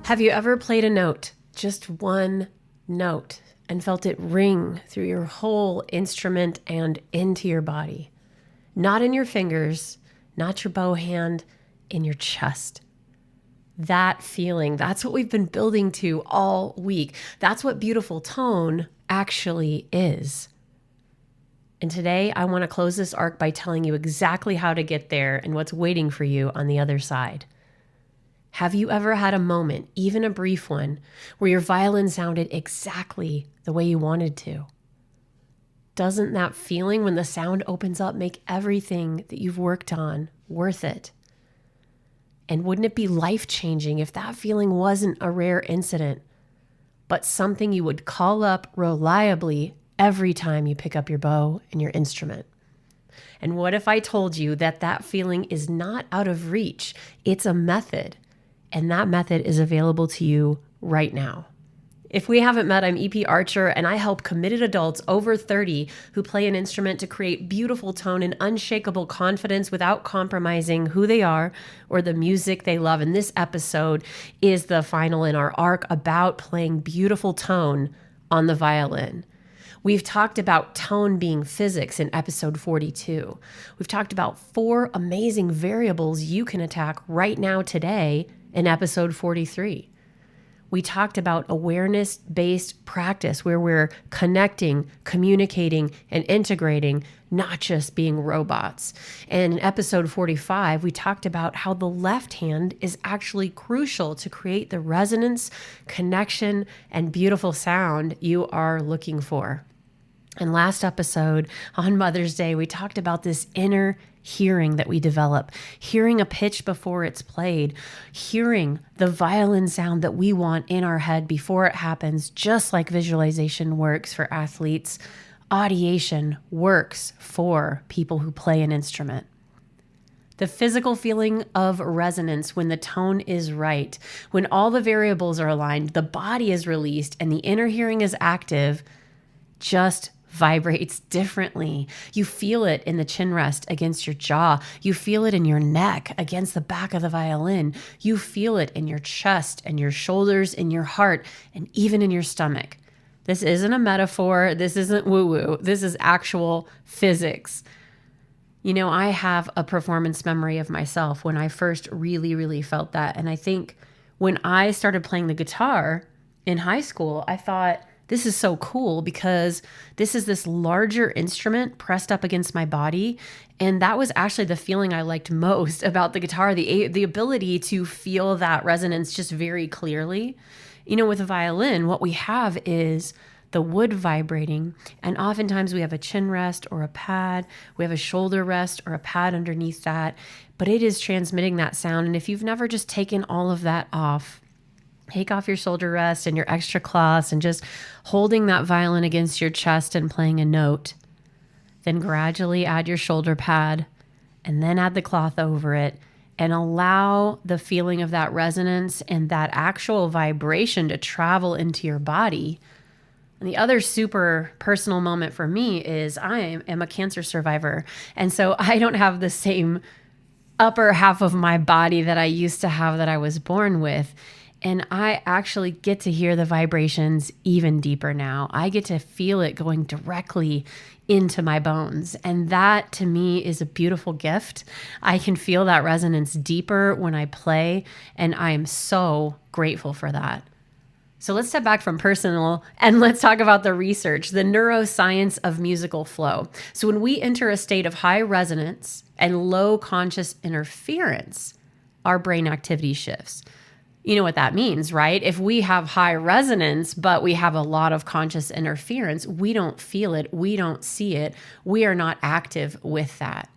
Have you ever played a note, just one note, and felt it ring through your whole instrument and into your body? Not in your fingers, not your bow hand, in your chest. That feeling, that's what we've been building to all week. That's what beautiful tone actually is. And today I want to close this arc by telling you exactly how to get there and what's waiting for you on the other side. Have you ever had a moment, even a brief one, where your violin sounded exactly the way you wanted to? Doesn't that feeling when the sound opens up make everything that you've worked on worth it? And wouldn't it be life-changing if that feeling wasn't a rare incident, but something you would call up reliably every time you pick up your bow and your instrument? And what if I told you that that feeling is not out of reach? It's a method. And that method is available to you right now. If we haven't met, I'm EP Archer, and I help committed adults over 30 who play an instrument to create beautiful tone and unshakable confidence without compromising who they are or the music they love. And this episode is the final in our arc about playing beautiful tone on the violin. We've talked about tone being physics in episode 42. We've talked about 4 amazing variables you can attack right now today in episode 43. We talked about awareness-based practice where we're connecting, communicating, and integrating, not just being robots. And in episode 45, we talked about how the left hand is actually crucial to create the resonance, connection, and beautiful sound you are looking for. And last episode on Mother's Day, we talked about this inner hearing that we develop, hearing a pitch before it's played, hearing the violin sound that we want in our head before it happens, just like visualization works for athletes. Audiation works for people who play an instrument. The physical feeling of resonance when the tone is right, when all the variables are aligned, the body is released, and the inner hearing is active, just vibrates differently. You feel it in the chin rest against your jaw. You feel it in your neck against the back of the violin. You feel it in your chest and your shoulders, in your heart, and even in your stomach. This isn't a metaphor. This isn't woo-woo. This is actual physics. You know, I have a performance memory of myself when I first really felt that. And I think when I started playing the guitar in high school, I thought, this is so cool because this is this larger instrument pressed up against my body. And that was actually the feeling I liked most about the guitar, the ability to feel that resonance just very clearly. You know, with a violin, what we have is the wood vibrating. And oftentimes we have a chin rest or a pad. We have a shoulder rest or a pad underneath that. But it is transmitting that sound. And if you've never just taken all of that off, take off your shoulder rest and your extra cloths and just holding that violin against your chest and playing a note. Then gradually add your shoulder pad and then add the cloth over it and allow the feeling of that resonance and that actual vibration to travel into your body. And the other super personal moment for me is I am a cancer survivor. And so I don't have the same upper half of my body that I used to have that I was born with. And I actually get to hear the vibrations even deeper now. I get to feel it going directly into my bones. And that to me is a beautiful gift. I can feel that resonance deeper when I play. And I am so grateful for that. So let's step back from personal and let's talk about the research, the neuroscience of musical flow. So when we enter a state of high resonance and low conscious interference, our brain activity shifts. You know what that means, right? If we have high resonance, but we have a lot of conscious interference, we don't feel it, we don't see it, we are not active with that.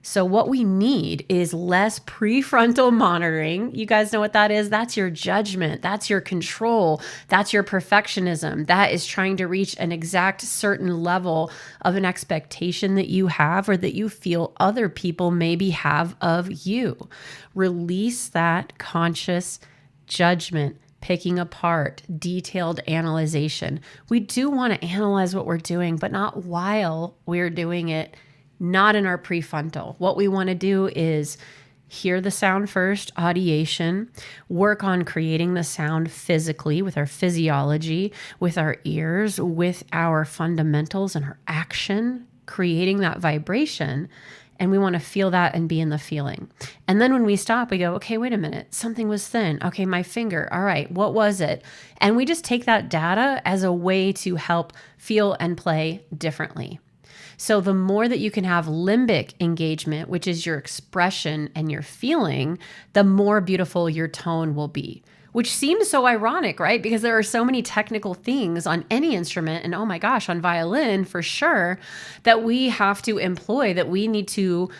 So what we need is less prefrontal monitoring. You guys know what that is? That's your judgment. That's your control. That's your perfectionism. That is trying to reach an exact certain level of an expectation that you have or that you feel other people maybe have of you. Release that conscious judgment, picking apart, detailed analyzation. We do want to analyze what we're doing, but not while we're doing it, not in our prefrontal. What we want to do is hear the sound first, audiation, work on creating the sound physically with our physiology, with our ears, with our fundamentals and our action, creating that vibration. And we want to feel that and be in the feeling. And then when we stop, we go, okay, wait a minute, something was thin. Okay, my finger. All right, what was it? And we just take that data as a way to help feel and play differently. So the more that you can have limbic engagement, which is your expression and your feeling, the more beautiful your tone will be. Which seems so ironic, right? Because there are so many technical things on any instrument, and oh my gosh, on violin for sure, that we have to employ, that we need to,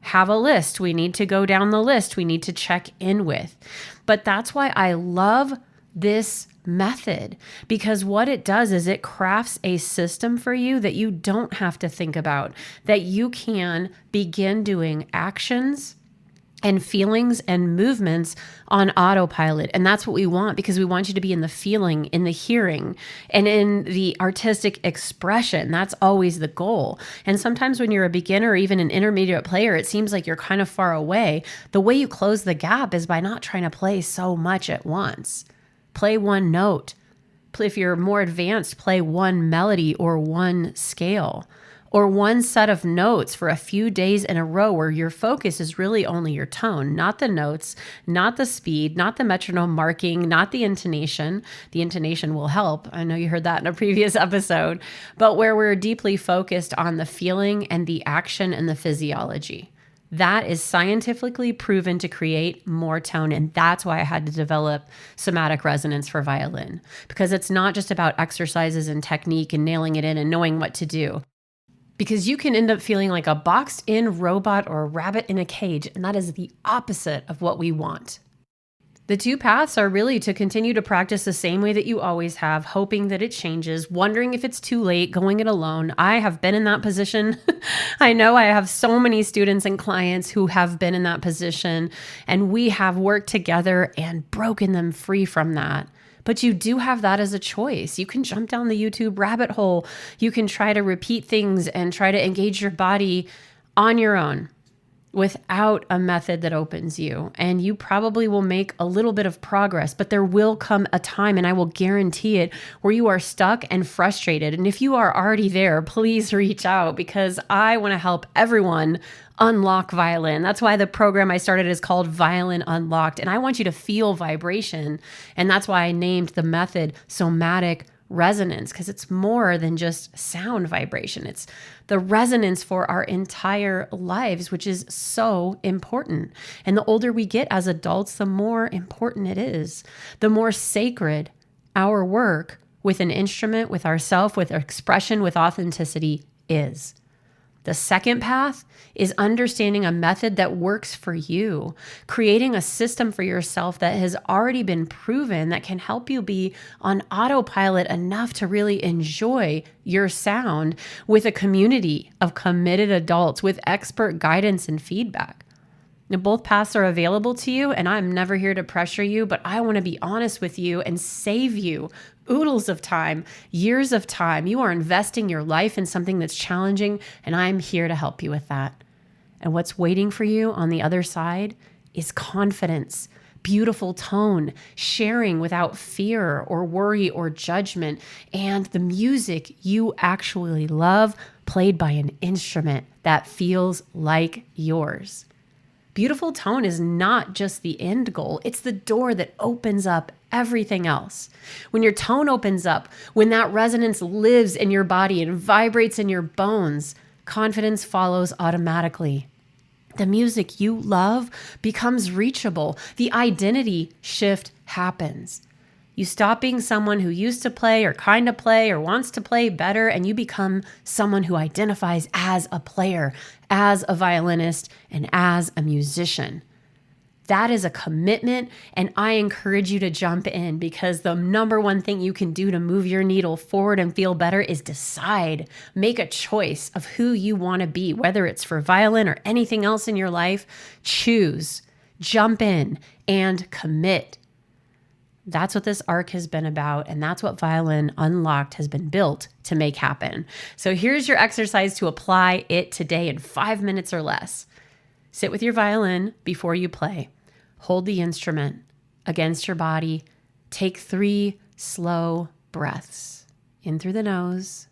have a list. We need to go down the list. We need to check in with. But that's why I love this method, because what it does is it crafts a system for you that you don't have to think about, that you can begin doing actions and feelings and movements on autopilot. And that's what we want, because we want you to be in the feeling, in the hearing, and in the artistic expression. That's always the goal. And sometimes when you're a beginner or even an intermediate player, it seems like you're kind of far away. The way you close the gap is by not trying to play so much at once. Play one note. If you're more advanced, play one melody or one scale, or one set of notes for a few days in a row where your focus is really only your tone, not the notes, not the speed, not the metronome marking, not the intonation. The intonation will help. I know you heard that in a previous episode, but where we're deeply focused on the feeling and the action and the physiology. That is scientifically proven to create more tone. And that's why I had to develop somatic resonance for violin, because it's not just about exercises and technique and nailing it in and knowing what to do. Because you can end up feeling like a boxed in robot or a rabbit in a cage. And that is the opposite of what we want. The two paths are really to continue to practice the same way that you always have, hoping that it changes, wondering if it's too late, going it alone. I have been in that position. I know I have so many students and clients who have been in that position, and we have worked together and broken them free from that. But you do have that as a choice. You can jump down the YouTube rabbit hole. You can try to repeat things and try to engage your body on your own, without a method that opens you. And you probably will make a little bit of progress, but there will come a time, and I will guarantee it, where you are stuck and frustrated. And if you are already there, please reach out, because I want to help everyone unlock violin. That's why the program I started is called Violin Unlocked. And I want you to feel vibration. And that's why I named the method somatic resonance, because it's more than just sound vibration. It's the resonance for our entire lives, which is so important. And the older we get as adults, the more important it is. The more sacred our work with an instrument, with ourself, with expression, with authenticity is. The second path is understanding a method that works for you, creating a system for yourself that has already been proven that can help you be on autopilot enough to really enjoy your sound with a community of committed adults with expert guidance and feedback. Now, both paths are available to you, and I'm never here to pressure you, but I want to be honest with you and save you oodles of time, years of time. You are investing your life in something that's challenging, and I'm here to help you with that. And what's waiting for you on the other side is confidence, beautiful tone, sharing without fear or worry or judgment, and the music you actually love, played by an instrument that feels like yours. Beautiful tone is not just the end goal. It's the door that opens up everything else. When your tone opens up, when that resonance lives in your body and vibrates in your bones, confidence follows automatically. The music you love becomes reachable. The identity shift happens. You stop being someone who used to play or kind of play or wants to play better, and you become someone who identifies as a player, as a violinist, and as a musician. That is a commitment, and I encourage you to jump in, because the number one thing you can do to move your needle forward and feel better is decide, make a choice of who you want to be, whether it's for violin or anything else in your life. Choose, jump in, and commit. That's what this arc has been about, and that's what Violin Unlocked has been built to make happen. So here's your exercise to apply it today in 5 minutes or less. Sit with your violin before you play. Hold the instrument against your body. Take 3 slow breaths. In through the nose,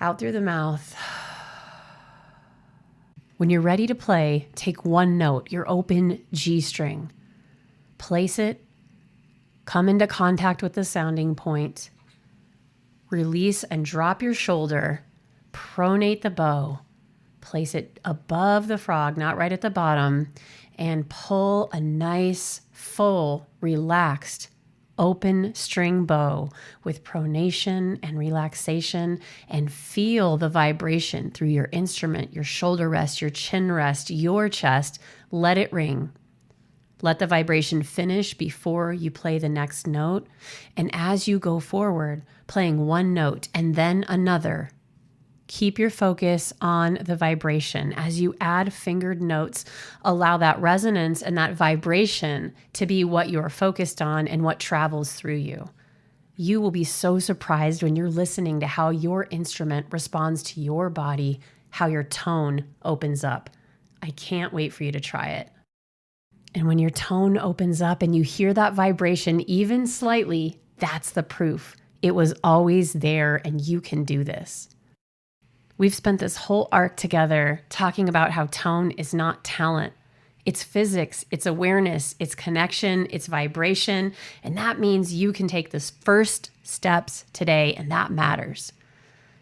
out through the mouth. When you're ready to play, take 1 note, your open G string. Place it, come into contact with the sounding point. Release and drop your shoulder. Pronate the bow. Place it above the frog, not right at the bottom, and pull a nice, full, relaxed, open string bow with pronation and relaxation, and feel the vibration through your instrument, your shoulder rest, your chin rest, your chest. Let it ring. Let the vibration finish before you play the next note. And as you go forward, playing 1 note and then another, keep your focus on the vibration. As you add fingered notes, allow that resonance and that vibration to be what you're focused on and what travels through you. You will be so surprised when you're listening to how your instrument responds to your body, how your tone opens up. I can't wait for you to try it. And when your tone opens up and you hear that vibration even slightly, that's the proof. It was always there and you can do this. We've spent this whole arc together talking about how tone is not talent. It's physics, it's awareness, it's connection, it's vibration, and that means you can take the first steps today, and that matters.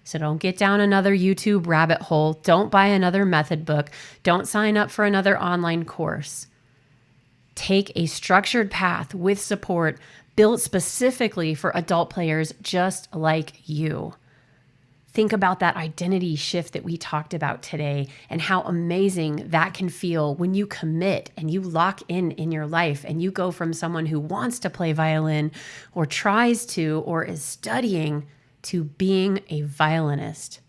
So don't get down another YouTube rabbit hole. Don't buy another method book. Don't sign up for another online course. Take a structured path with support built specifically for adult players just like you. Think about that identity shift that we talked about today and how amazing that can feel when you commit and you lock in your life and you go from someone who wants to play violin or tries to or is studying to being a violinist.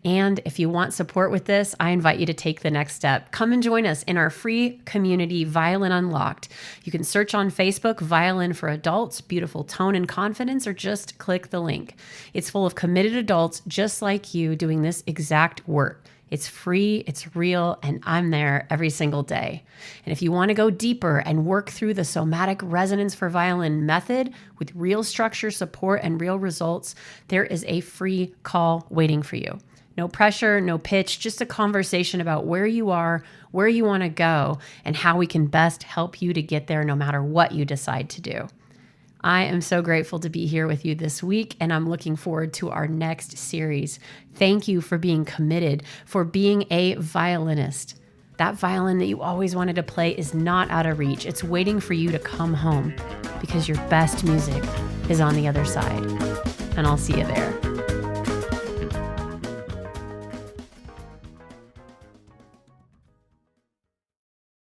And if you want support with this, I invite you to take the next step. Come and join us in our free community, Violin Unlocked. You can search on Facebook, Violin for Adults, Beautiful Tone and Confidence, or just click the link. It's full of committed adults just like you doing this exact work. It's free, it's real, and I'm there every single day. And if you want to go deeper and work through the somatic resonance for violin method with real structure, support, and real results, there is a free call waiting for you. No pressure, no pitch, just a conversation about where you are, where you want to go, and how we can best help you to get there no matter what you decide to do. I am so grateful to be here with you this week, and I'm looking forward to our next series. Thank you for being committed, for being a violinist. That violin that you always wanted to play is not out of reach. It's waiting for you to come home because your best music is on the other side. And I'll see you there.